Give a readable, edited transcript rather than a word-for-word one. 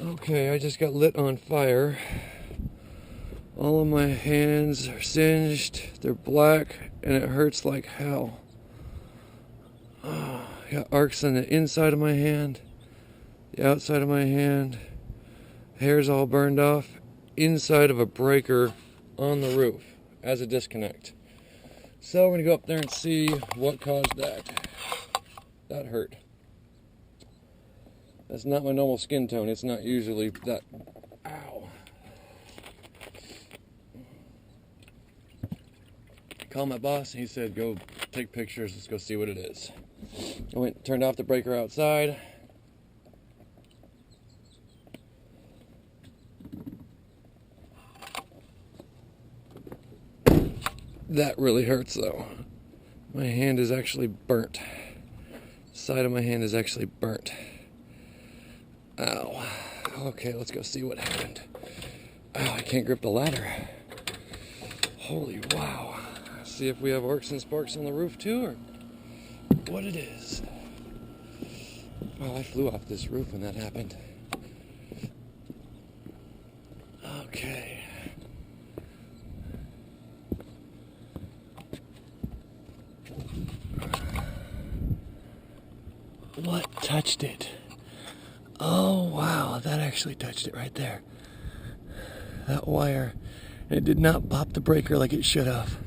Okay, I just got lit on fire. All of my hands are singed, they're black, and it hurts like hell. Got arcs on the inside of my hand, the outside of my hand, hair's all burned off, inside of a breaker on the roof as a disconnect. So we're gonna go up there and see what caused that. That hurt. That's not my normal skin tone. It's not usually that. Ow. Called my boss and he said, go take pictures, let's go see what it is. I went, turned off the breaker outside. That really hurts though. My hand is actually burnt. Side of my hand is actually burnt. Ow. Okay, let's go see what happened. Ow, I can't grip the ladder. Holy wow. See if we have arcs and sparks on the roof too, or what it is. Well, I flew off this roof when that happened. Okay. What touched it? Oh wow, that actually touched it right there. That wire. It did not pop the breaker like it should have.